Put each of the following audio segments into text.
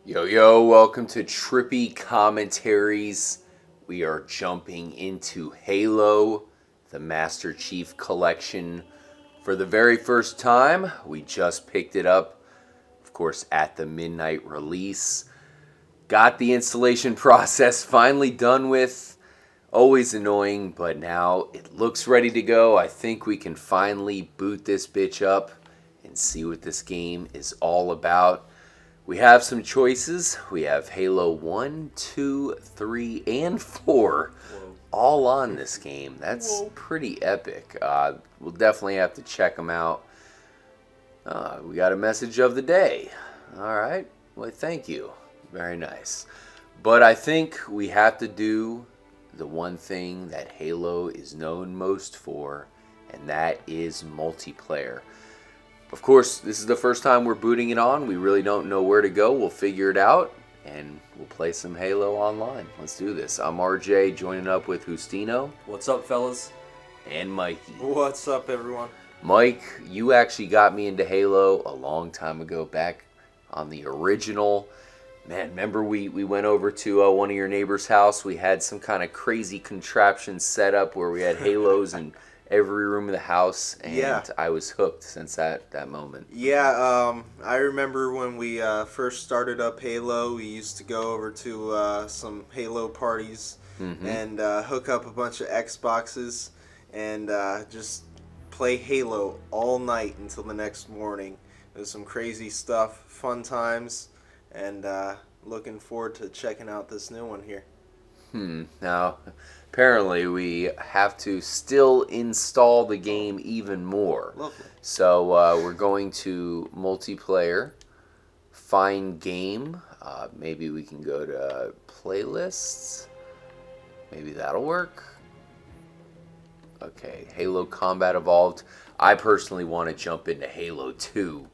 Yo, yo, welcome to Trippy Commentaries. We are jumping into Halo, the Master Chief Collection. For the very first time, we just picked it up, of course, at the midnight release. Got the installation process finally done with. Always annoying, but now it looks ready to go. I think we can finally boot this bitch up and see what this game is all about. We have some choices. We have Halo 1, 2, 3, and 4 all on this game. That's pretty epic. We'll definitely have to check them out. We got a message of the day. All right. Well, thank you. Very nice. But I think we have to do the one thing that Halo is known most for, and that is multiplayer. Of course, this is the first time we're booting it on. We really don't know where to go. We'll figure it out, and we'll play some Halo online. Let's do this. I'm RJ, joining up with Justino. What's up, fellas? And Mikey. What's up, everyone? Mike, you actually got me into Halo a long time ago, back on the original. Man, remember we went over to one of your neighbor's house. We had some kind of crazy contraption set up where we had Halos in every room of the house, and yeah. I was hooked since that moment. Yeah, I remember when we first started up Halo, we used to go over to some Halo parties and hook up a bunch of Xboxes and just play Halo all night until the next morning. It was some crazy stuff, fun times, and looking forward to checking out this new one here. Now, apparently we have to still install the game even more. Lovely. So we're going to multiplayer, find game. Maybe we can go to playlists. Maybe that'll work. Okay, Halo Combat Evolved. I personally want to jump into Halo 2.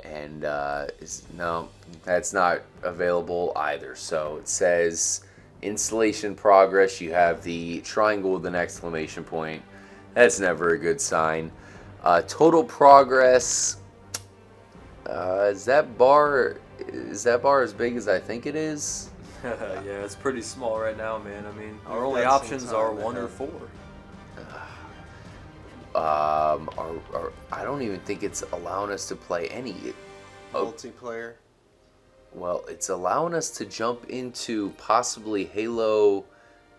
And no, that's not available either. So it says installation progress. You have the triangle with an exclamation point. That's never a good sign. Total progress. Is that bar as big as I think it is? Yeah, it's pretty small right now, man. I mean, our only options are 1 or 4. I don't even think it's allowing us to play any Multiplayer. Well, it's allowing us to jump into possibly Halo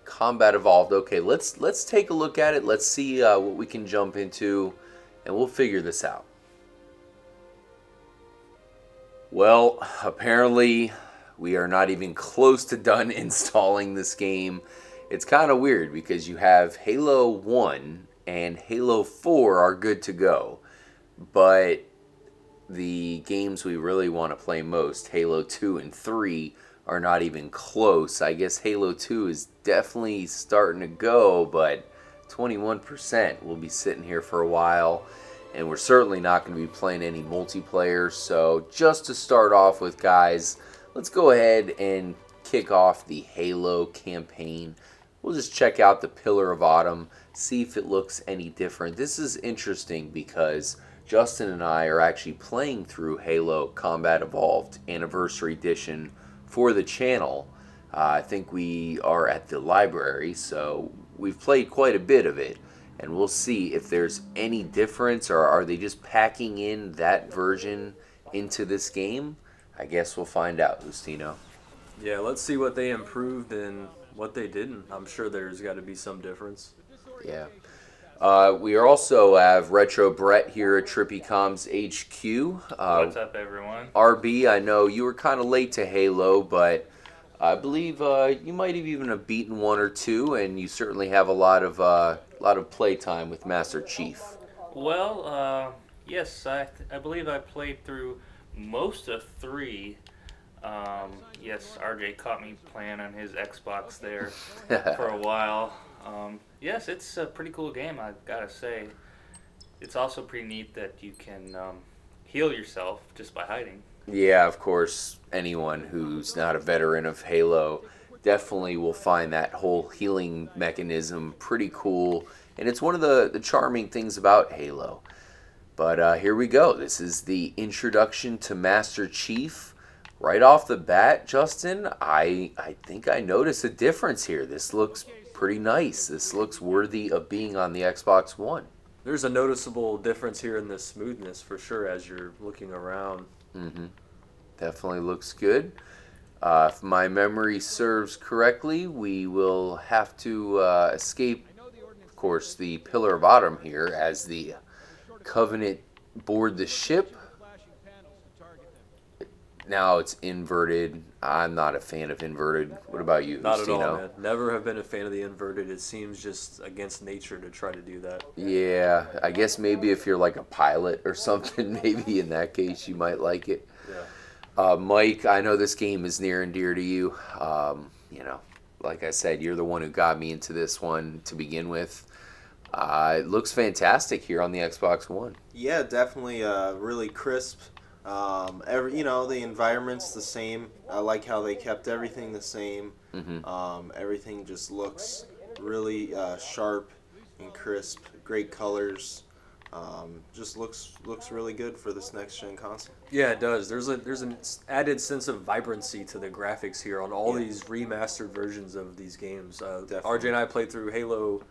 Combat Evolved. Okay, let's take a look at it. Let's see what we can jump into, and we'll figure this out. Well, apparently we are not even close to done installing this game. It's kind of weird because you have Halo 1 and Halo 4 are good to go, but the games we really want to play most, Halo 2 and 3, are not even close. I guess Halo 2 is definitely starting to go, but 21%. We'll be sitting here for a while, and we're certainly not going to be playing any multiplayer. So just to start off with, guys, let's go ahead and kick off the Halo campaign. We'll just check out the Pillar of Autumn, see if it looks any different. This is interesting because Justin and I are actually playing through Halo Combat Evolved Anniversary Edition for the channel. I think we are at the library, so we've played quite a bit of it, and we'll see if there's any difference, or are they just packing in that version into this game? I guess we'll find out, Justino. Yeah, let's see what they improved and what they didn't. I'm sure there's got to be some difference. Yeah. We also have Retro Brett here at Trippy Comms HQ. What's up, everyone? RB, I know you were kind of late to Halo, but I believe you might have even have beaten 1 or 2, and you certainly have a lot of play time with Master Chief. Well, yes, I believe I played through most of 3. Yes, RJ caught me playing on his Xbox there for a while. Yes, it's a pretty cool game, I've got to say. It's also pretty neat that you can heal yourself just by hiding. Yeah, of course, anyone who's not a veteran of Halo definitely will find that whole healing mechanism pretty cool. And it's one of the charming things about Halo. But here we go. This is the introduction to Master Chief. right off the bat, Justin, I think I notice a difference here. This looks pretty nice. This looks worthy of being on the Xbox One. There's a noticeable difference here in the smoothness for sure as you're looking around. Definitely looks good. If my memory serves correctly, we will have to escape, of course, the Pillar of Autumn here as the Covenant board the ship. Now it's inverted. I'm not a fan of inverted. What about you, Not at all, Justino? man. Never have been a fan of the inverted. It seems just against nature to try to do that. Yeah, I guess maybe if you're like a pilot or something, maybe in that case you might like it. Yeah. Mike, I know this game is near and dear to you. You know, like I said, you're the one who got me into this one to begin with. It looks fantastic here on the Xbox One. Yeah, definitely really crisp. The environment's the same. I like how they kept everything the same. Everything just looks really sharp and crisp. Great colors. Just looks really good for this next gen console. Yeah, it does. There's an added sense of vibrancy to the graphics here on all these remastered versions of these games. RJ and I played through Halo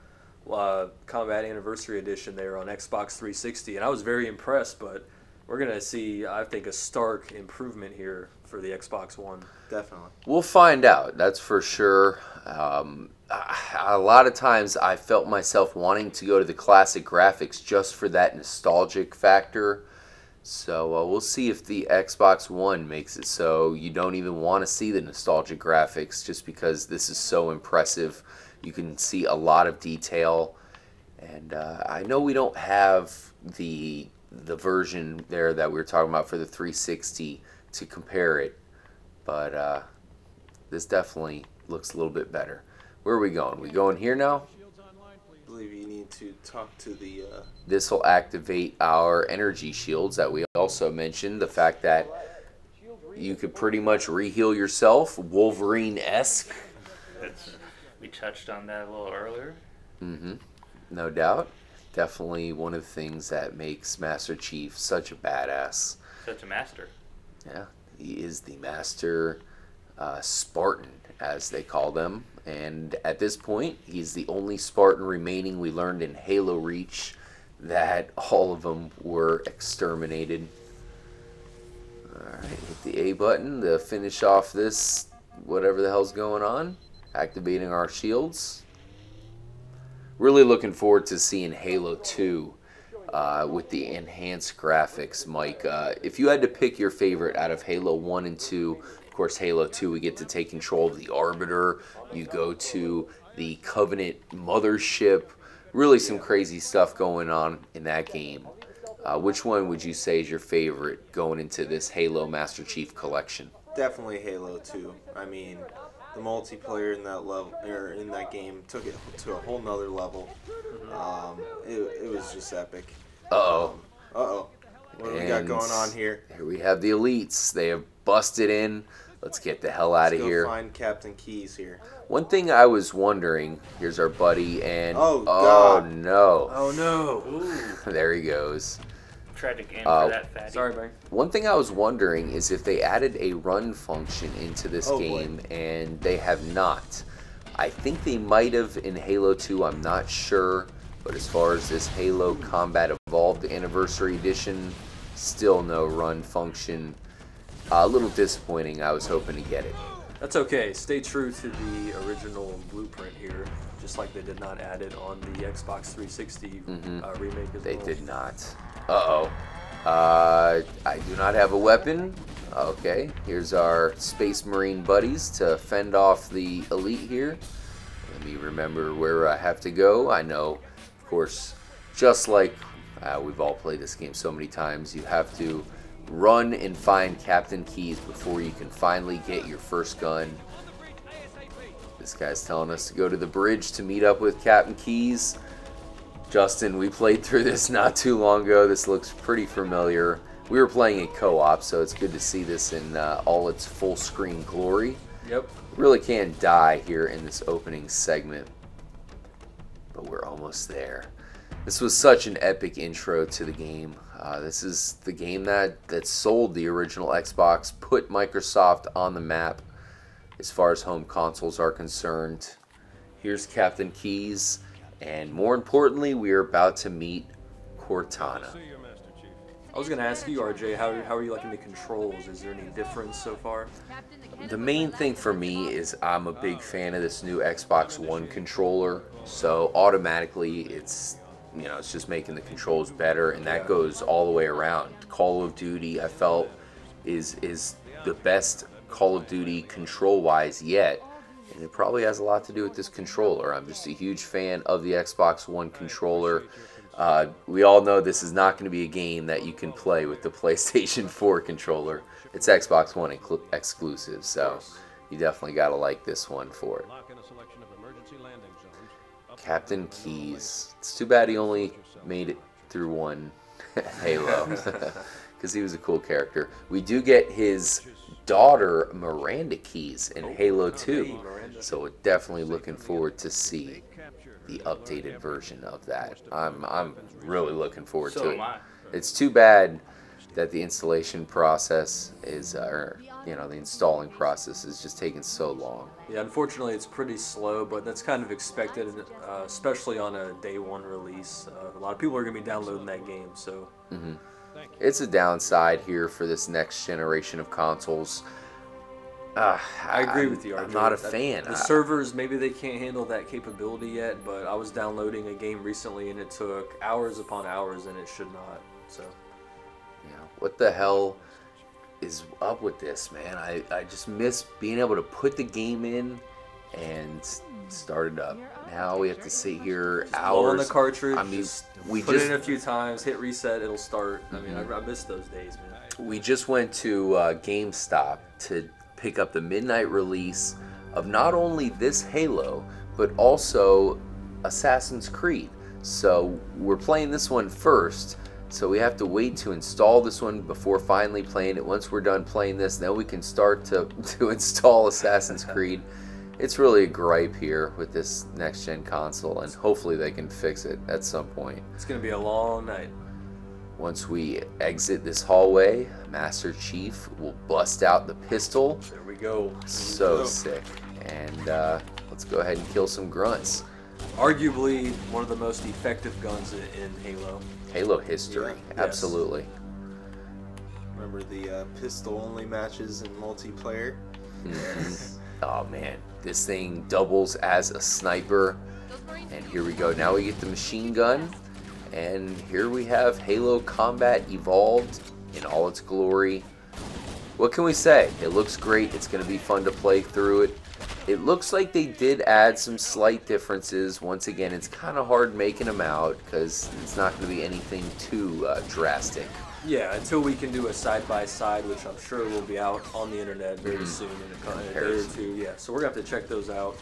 Combat Anniversary Edition there on Xbox 360, and I was very impressed, but we're going to see, I think, a stark improvement here for the Xbox One. Definitely. We'll find out, that's for sure. A lot of times I felt myself wanting to go to the classic graphics just for that nostalgic factor. So we'll see if the Xbox One makes it so you don't even want to see the nostalgic graphics just because this is so impressive. You can see a lot of detail. And I know we don't have the version there that we were talking about for the 360 to compare it, but this definitely looks a little bit better. Where are we going? We going here now? I believe you need to talk to the... This will activate our energy shields that we also mentioned. The fact that you could pretty much re-heal yourself, Wolverine-esque. We touched on that a little earlier. No doubt. Definitely one of the things that makes Master Chief such a badass. Such a master. Yeah, he is the Master Spartan, as they call them. And at this point, he's the only Spartan remaining. We learned in Halo Reach that all of them were exterminated. Alright, hit the A button to finish off this, whatever the hell's going on. Activating our shields. Really looking forward to seeing Halo 2 with the enhanced graphics, Mike. If you had to pick your favorite out of Halo 1 and 2, of course Halo 2 we get to take control of the Arbiter. You go to the Covenant mothership. Really some crazy stuff going on in that game. Which one would you say is your favorite going into this Halo Master Chief collection? Definitely Halo 2. I mean, the multiplayer in that level, or in that game, took it to a whole nother level. It was just epic. Uh-oh. What do we got going on here? Here we have the elites. They have busted in. Let's get the hell out of here. Let's go find Captain Keyes here. One thing I was wondering, here's our buddy, and oh God. No. Oh no. Ooh. There he goes. Tragic end for that fatty. Sorry, man. One thing I was wondering is if they added a run function into this game, and they have not. I think they might have in Halo 2, I'm not sure. But as far as this Halo Combat Evolved Anniversary Edition, still no run function. A little disappointing. I was hoping to get it. That's okay. Stay true to the original blueprint here, just like they did not add it on the Xbox 360 remake as They well. did not. Uh-oh. I do not have a weapon. Okay, here's our Space Marine buddies to fend off the elite here. Let me remember where I have to go. I know, of course, just like we've all played this game so many times, you have to run and find Captain Keyes before you can finally get your first gun. This guy's telling us to go to the bridge to meet up with Captain Keyes. Justin, we played through this not too long ago. This looks pretty familiar. We were playing in co-op, so it's good to see this in all its full screen glory. Yep. Really can't die here in this opening segment, but we're almost there. This was such an epic intro to the game. This is the game that sold the original Xbox, put Microsoft on the map as far as home consoles are concerned. Here's Captain Keyes, and more importantly, we are about to meet Cortana. I was going to ask you, RJ, how are you liking the controls? Is there any difference so far? The main thing for me is I'm a big fan of this new Xbox One controller, so automatically it's just making the controls better, and that goes all the way around. Call of Duty, I felt, is the best Call of Duty control-wise yet, and it probably has a lot to do with this controller. I'm just a huge fan of the Xbox One controller. We all know this is not going to be a game that you can play with the PlayStation 4 controller. It's Xbox One exclusive, so you definitely got to like this one for it. Captain Keyes. It's too bad he only made it through one Halo, because he was a cool character. We do get his daughter Miranda Keyes in Halo 2, so we're definitely looking forward to see the updated version of that. I'm really looking forward to it. It's too bad that the installation process is, the installing process is just taking so long. Yeah, unfortunately it's pretty slow, but that's kind of expected, especially on a day one release. A lot of people are going to be downloading that game, so... It's a downside here for this next generation of consoles. I agree with you, RJ. I'm not a fan. The servers, maybe they can't handle that capability yet, but I was downloading a game recently and it took hours upon hours, and it should not, so... Yeah, what the hell is up with this, man? I just miss being able to put the game in and start it up. Now we have to sit here hours. Blow on the cartridge. I mean, we put just it in a few times, hit reset, it'll start. I mean, I miss those days, man. We just went to GameStop to pick up the midnight release of not only this Halo, but also Assassin's Creed. So we're playing this one first. So we have to wait to install this one before finally playing it. Once we're done playing this, then we can start to install Assassin's Creed. It's really a gripe here with this next-gen console, and hopefully they can fix it at some point. It's going to be a long night. Once we exit this hallway, Master Chief will bust out the pistol. There we go. So sick. And let's go ahead and kill some grunts. Arguably one of the most effective guns in Halo. Halo history, Yeah. absolutely. Remember the pistol-only matches in multiplayer? Oh man, this thing doubles as a sniper. And here we go. Now we get the machine gun. And here we have Halo Combat Evolved in all its glory. What can we say? It looks great. It's going to be fun to play through it. It looks like they did add some slight differences. Once again, it's kind of hard making them out because it's not going to be anything too drastic. Yeah, until we can do a side-by-side, which I'm sure will be out on the internet very soon in a day or two. Yeah, so we're going to have to check those out.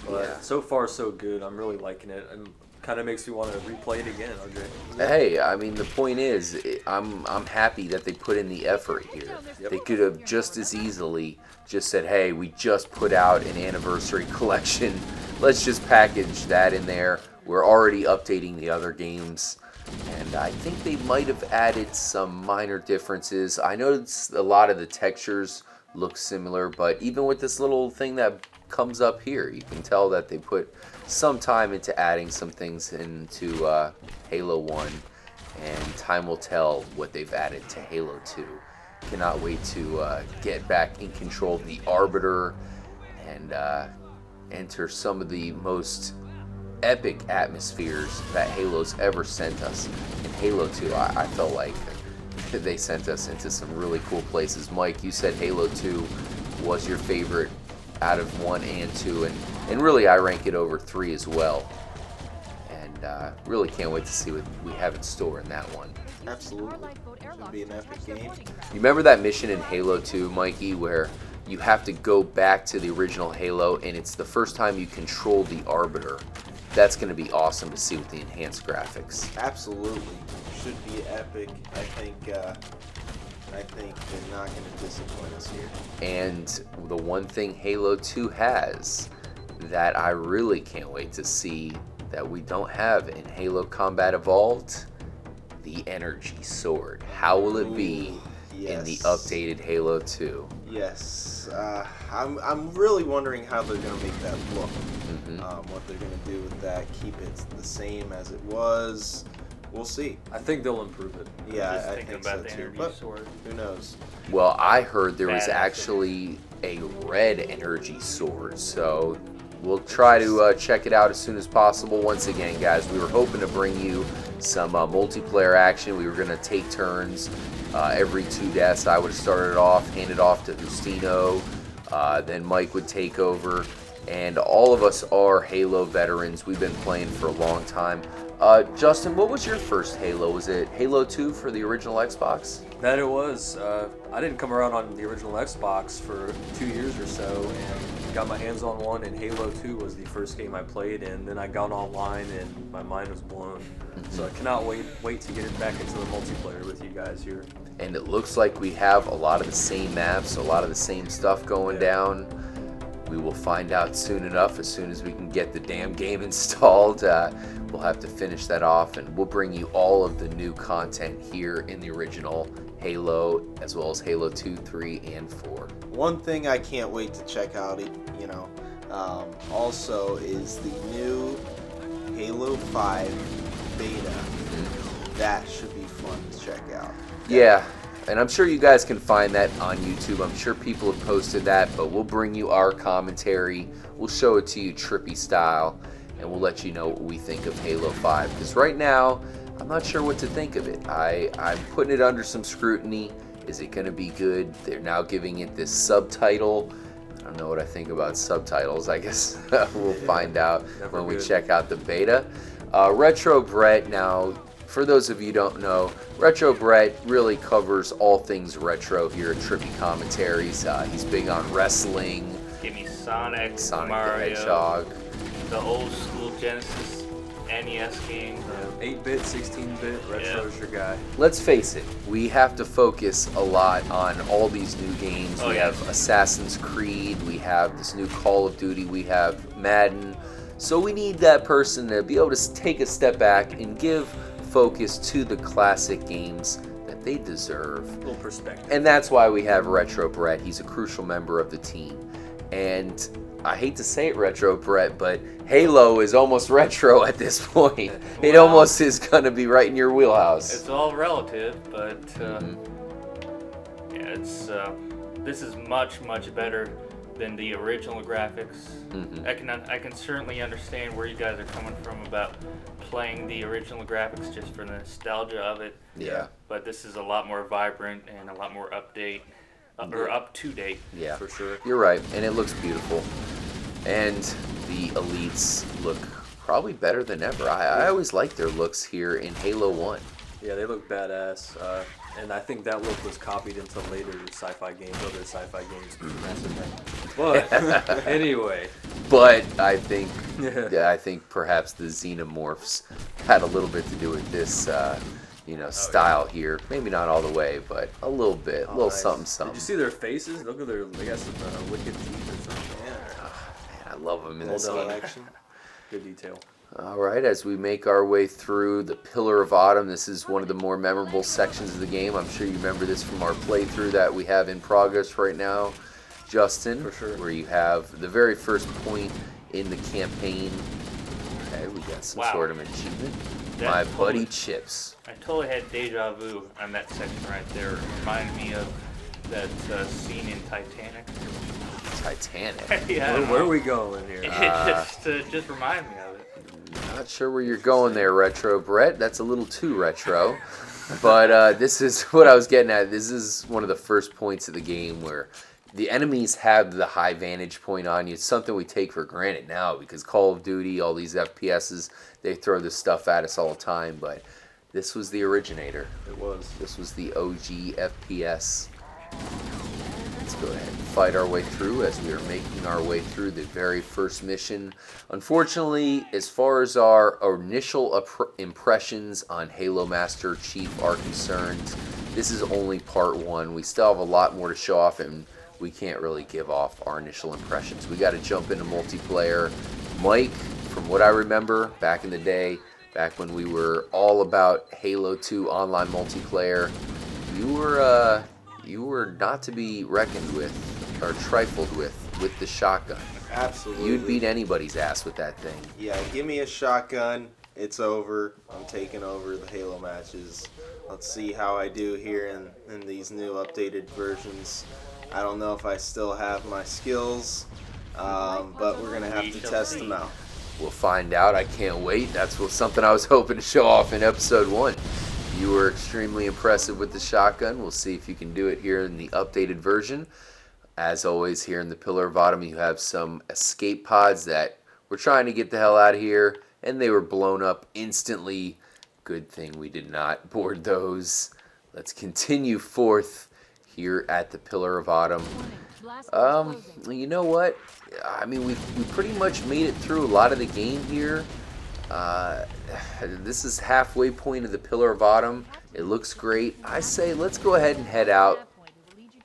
But so far, so good. I'm really liking it. And kind of makes me want to replay it again, RJ. Hey, I mean, the point is, I'm happy that they put in the effort here. Yep. They could have just as easily just said, hey, we just put out an anniversary collection. Let's just package that in there. We're already updating the other games. And I think they might have added some minor differences. I know a lot of the textures look similar, but even with this little thing that comes up here, you can tell that they put some time into adding some things into Halo 1, and time will tell what they've added to Halo 2. Cannot wait to get back in control of the Arbiter and enter some of the most epic atmospheres that Halo's ever sent us. In Halo 2, I felt like they sent us into some really cool places. Mike, you said Halo 2 was your favorite out of 1 and 2, and really I rank it over 3 as well. And really can't wait to see what we have in store in that one. Absolutely. It'll be an epic game. You remember that mission in Halo 2, Mikey, where you have to go back to the original Halo, and it's the first time you control the Arbiter? That's going to be awesome to see with the enhanced graphics. Absolutely. Should be epic. I think they're not going to disappoint us here. And the one thing Halo 2 has that I really can't wait to see that we don't have in Halo Combat Evolved, the energy sword. How will it be in the updated Halo 2? Yes, I'm really wondering how they're going to make that look. What they're going to do with that, keep it the same as it was. We'll see. I think they'll improve it. Yeah, I think so the too. energy But sword. who knows? Well, I heard there was Badass. actually a red energy sword, so we'll try to check it out as soon as possible. Once again, guys, we were hoping to bring you some multiplayer action. We were going to take turns. Every 2 deaths, I would have started off, handed off to Justino, then Mike would take over, and all of us are Halo veterans. We've been playing for a long time. Justin, what was your first Halo? Was it Halo 2 for the original Xbox? That it was. I didn't come around on the original Xbox for 2 years or so, and got my hands on one, and Halo 2 was the first game I played, and then I got online, and my mind was blown. So I cannot wait to get it back into the multiplayer with you guys here. And it looks like we have a lot of the same maps, a lot of the same stuff going down. We will find out soon enough, as soon as we can get the damn game installed. We'll have to finish that off, and we'll bring you all of the new content here in the original Halo, as well as Halo 2, 3, and 4. One thing I can't wait to check out, also is the new Halo 5 beta. That should be fun to check out. Yeah, and I'm sure you guys can find that on YouTube. I'm sure people have posted that, but we'll bring you our commentary. We'll show it to you trippy style, and we'll let you know what we think of Halo 5. Because right now, I'm not sure what to think of it. I'm putting it under some scrutiny. Is it going to be good? They're now giving it this subtitle. I don't know what I think about subtitles. I guess we'll find out when we check out the beta. Retro Brett, now, for those of you who don't know, Retro Brett really covers all things retro here at Trippy Commentaries. He's big on wrestling. Give me Sonic the Mario, Hedgehog. the old school Genesis NES games. 8-bit, 16-bit, retro's your guy. Let's face it, we have to focus a lot on all these new games. We have Assassin's Creed, we have this new Call of Duty, we have Madden. So we need that person to be able to take a step back and give focus to the classic games that they deserve. A little perspective. And that's why we have Retro Brett. He's a crucial member of the team. And I hate to say it, Retro Brett, but Halo is almost retro at this point. It almost is going to be right in your wheelhouse. It's all relative, but yeah, this is much better than the original graphics. I can certainly understand where you guys are coming from about playing the original graphics just for the nostalgia of it. Yeah. But this is a lot more vibrant and a lot more up to date. Yeah, for sure. You're right, and it looks beautiful. And the elites look probably better than ever. I always liked their looks here in Halo 1. Yeah, they look badass. And I think that look was copied into later sci-fi games, other sci-fi games. But anyway. But I think, I think perhaps the xenomorphs had a little bit to do with this, style here. Maybe not all the way, but a little bit, a little something. Did you see their faces? Look at they got some wicked teeth or something. Man, I love them in this game. Action. Good detail. All right, as we make our way through the Pillar of Autumn, this is one of the more memorable sections of the game. I'm sure you remember this from our playthrough that we have in progress right now, Justin. For sure. Where you have the very first point in the campaign. Okay, we got some sort of achievement. My buddy Chips. I totally had deja vu on that section right there. It reminded me of that scene in Titanic. Titanic? Yeah. Where are we going here? It just reminded me of it. Not sure where you're going there, Retro Brett. That's a little too retro. But this is what I was getting at. This is one of the first points of the game where the enemies have the high vantage point on you. It's something we take for granted now because Call of Duty, all these FPSs, they throw this stuff at us all the time. But this was the originator. It was. This was the OG FPS. Let's go ahead and fight our way through as we are making our way through the very first mission. Unfortunately, as far as our initial impressions on Halo Master Chief are concerned, this is only part 1. We still have a lot more to show off, and we can't really give off our initial impressions. We got to jump into multiplayer. Mike, from what I remember back in the day, back when we were all about Halo 2 online multiplayer, you were not to be reckoned with or trifled with the shotgun. Absolutely. You'd beat anybody's ass with that thing. Yeah, give me a shotgun. It's over. I'm taking over the Halo matches. Let's see how I do here in these new updated versions. I don't know if I still have my skills, but we're going to have to test them out. We'll find out. I can't wait. That's something I was hoping to show off in episode 1. You were extremely impressive with the shotgun. We'll see if you can do it here in the updated version. As always, here in the Pillar of Autumn, you have some escape pods that were trying to get the hell out of here, and they were blown up instantly. Good thing we did not board those. Let's continue forth here at the Pillar of Autumn. You know what? I mean, we pretty much made it through a lot of the game here. This is halfway point of the Pillar of Autumn. It looks great. I say let's go ahead and head out.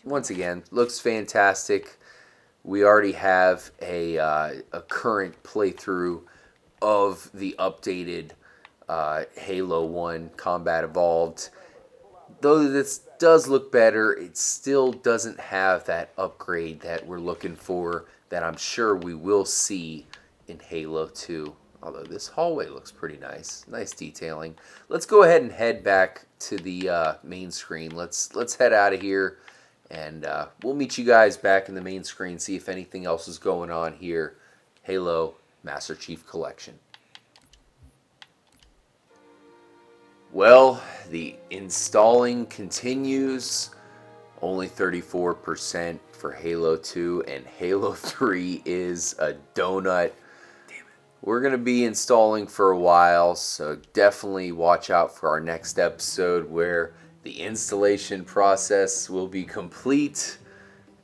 Once again, looks fantastic. We already have a current playthrough of the updated Halo 1 Combat Evolved. Though this does look better, it still doesn't have that upgrade that we're looking for, that I'm sure we will see in Halo 2. Although this hallway looks pretty nice. Nice detailing. Let's go ahead and head back to the main screen. Let's head out of here, and we'll meet you guys back in the main screen, see if anything else is going on here. Halo Master Chief Collection. Well, the installing continues. Only 34% for Halo 2, and Halo 3 is a donut. We're going to be installing for a while, so definitely watch out for our next episode where the installation process will be complete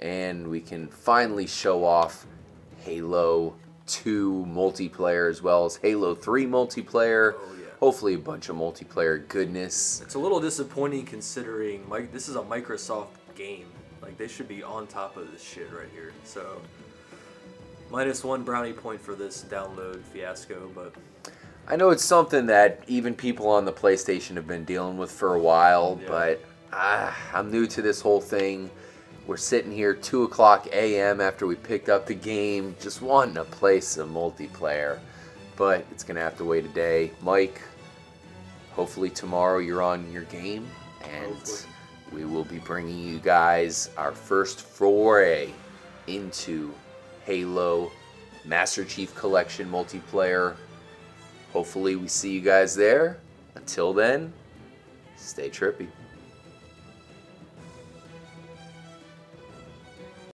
and we can finally show off Halo 2 multiplayer as well as Halo 3 multiplayer. Hopefully a bunch of multiplayer goodness. It's a little disappointing considering this is a Microsoft game. Like, they should be on top of this shit right here. So, -1 brownie point for this download fiasco, but I know it's something that even people on the PlayStation have been dealing with for a while, but I'm new to this whole thing. We're sitting here 2 o'clock a.m. after we picked up the game, just wanting to play some multiplayer. But it's going to have to wait a day. Mike, hopefully tomorrow you're on your game, and we will be bringing you guys our first foray into Halo Master Chief Collection multiplayer. Hopefully we see you guys there. Until then, stay trippy.